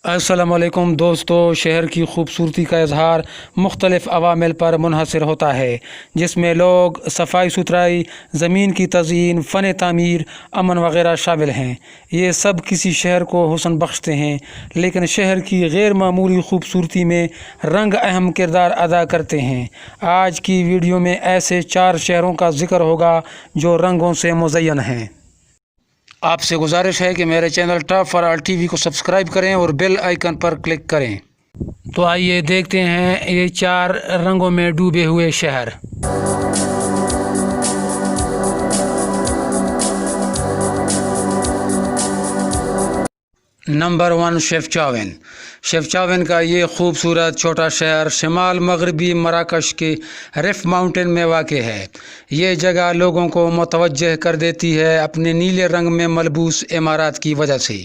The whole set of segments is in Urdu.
السلام علیکم دوستو، شہر کی خوبصورتی کا اظہار مختلف عوامل پر منحصر ہوتا ہے، جس میں لوگ، صفائی ستھرائی، زمین کی تزئین، فن تعمیر، امن وغیرہ شامل ہیں۔ یہ سب کسی شہر کو حسن بخشتے ہیں، لیکن شہر کی غیر معمولی خوبصورتی میں رنگ اہم کردار ادا کرتے ہیں۔ آج کی ویڈیو میں ایسے 4 شہروں کا ذکر ہوگا جو رنگوں سے مزین ہیں۔ آپ سے گزارش ہے کہ میرے channel top for all T V کو سبسکرائب کریں اور بیل آئیکن پر کلک کریں۔ تو آئیے دیکھتے ہیں یہ 4 رنگوں میں ڈوبے ہوئے شہر۔ نمبر 1، شیفچاوین۔ شیفچاوین کا یہ خوبصورت چھوٹا شہر شمال مغربی مراکش کے رف ماؤنٹین میں واقع ہے۔ یہ جگہ لوگوں کو متوجہ کر دیتی ہے اپنے نیلے رنگ میں ملبوس عمارات کی وجہ سے۔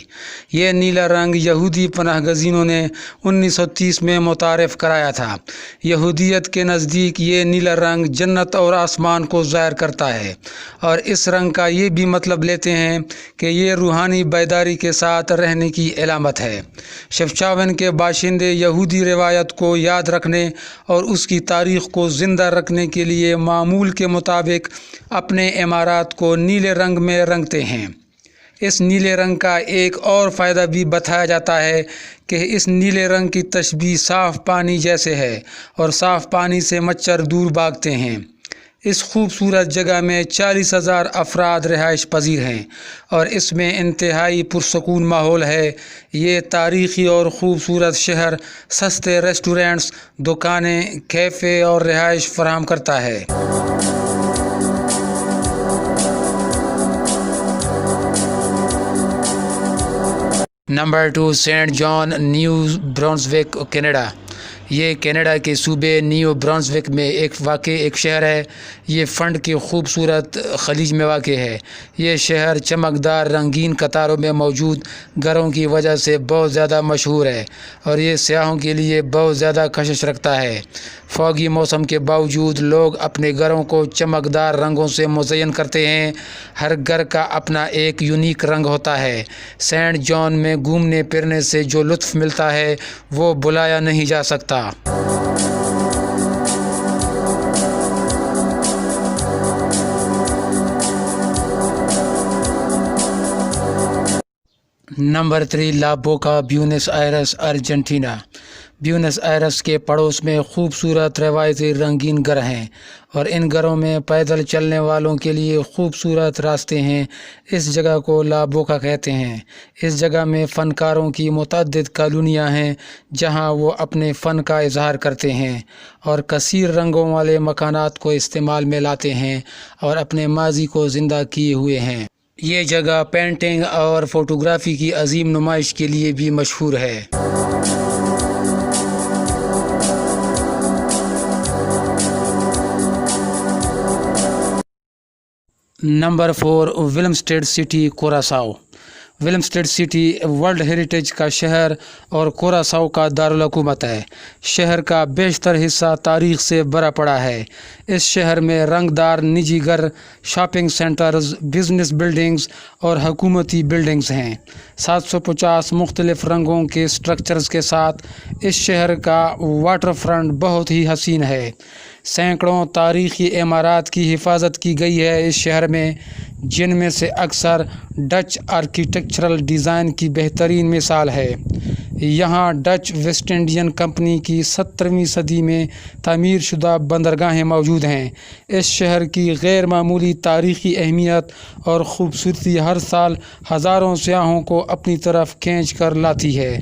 یہ نیلا رنگ یہودی پناہ گزینوں نے 1930 میں متعارف کرایا تھا۔ یہودیت کے نزدیک یہ نیلا رنگ جنت اور آسمان کو ظاہر کرتا ہے، اور اس رنگ کا یہ بھی مطلب لیتے ہیں کہ یہ روحانی بیداری کے ساتھ رہنے کی علامت ہے۔ شیفچاوین کے باشندے یہودی روایت کو یاد رکھنے اور اس کی تاریخ کو زندہ رکھنے کے لیے معمول کے مطابق اپنے عمارات کو نیلے رنگ میں رنگتے ہیں۔ اس نیلے رنگ کا ایک اور فائدہ بھی بتایا جاتا ہے کہ اس نیلے رنگ کی تشبیہ صاف پانی جیسے ہے، اور صاف پانی سے مچھر دور بھاگتے ہیں۔ اس خوبصورت جگہ میں 40,000 افراد رہائش پذیر ہیں، اور اس میں انتہائی پرسکون ماحول ہے۔ یہ تاریخی اور خوبصورت شہر سستے ریسٹورنٹس، دکانیں، کیفے اور رہائش فراہم کرتا ہے۔ نمبر 2، سینٹ جان، نیو برانزوک، کینیڈا۔ یہ کینیڈا کے صوبے نیو برانزوک میں واقع ایک شہر ہے۔ یہ فنڈ کے خوبصورت خلیج میں واقع ہے۔ یہ شہر چمکدار رنگین قطاروں میں موجود گھروں کی وجہ سے بہت زیادہ مشہور ہے، اور یہ سیاحوں کے لیے بہت زیادہ کشش رکھتا ہے۔ فوگی موسم کے باوجود لوگ اپنے گھروں کو چمکدار رنگوں سے مزین کرتے ہیں۔ ہر گھر کا اپنا ایک یونیک رنگ ہوتا ہے۔ سینٹ جان میں گھومنے پھرنے سے جو لطف ملتا ہے وہ بھلایا نہیں جا سکتا۔ Number 3، La Boca, Buenos Aires, Argentina. Buenos Aires کے پڑوس میں خوبصورت روایتی رنگین گھر ہیں، اور ان گھروں میں پیدل چلنے والوں کے لیے خوبصورت راستے ہیں۔ اس جگہ کو لا بوکا کہتے ہیں۔ اس جگہ میں فنکاروں کی متعدد کالونیاں ہیں جہاں وہ اپنے فن کا اظہار کرتے ہیں، اور کثیر رنگوں والے مکانات کو استعمال میں لاتے ہیں اور اپنے ماضی کو زندہ کیے ہوئے ہیں۔ یہ جگہ پینٹنگ اور فوٹوگرافی کی عظیم نمائش کے لیے بھی مشہور ہے۔ Number 4، Willemstad City, Curacao. Willemstad City World Heritage کا شہر اور کوراساؤ کا دارالحکومت ہے۔ شہر کا بیشتر حصہ تاریخ سے بھرا پڑا ہے۔ اس شہر میں رنگدار نجی گھر، شاپنگ سینٹرز، بزنس بلڈنگز اور حکومتی بلڈنگز ہیں۔ 750 مختلف رنگوں کے سٹرکچرز کے ساتھ اس شہر کا واٹر فرنٹ بہت ہی حسین ہے۔ سینکڑوں تاریخی عمارات کی حفاظت کی گئی ہے اس شہر میں، جن میں سے اکثر ڈچ آرکیٹیکچرل ڈیزائن کی بہترین مثال ہے۔ یہاں ڈچ ویسٹ انڈین کمپنی کی 17ویں صدی میں تعمیر شدہ بندرگاہیں موجود ہیں۔ اس شہر کی غیر معمولی تاریخی اہمیت اور خوبصورتی ہر سال ہزاروں سیاحوں کو اپنی طرف کھینچ کر لاتی ہے۔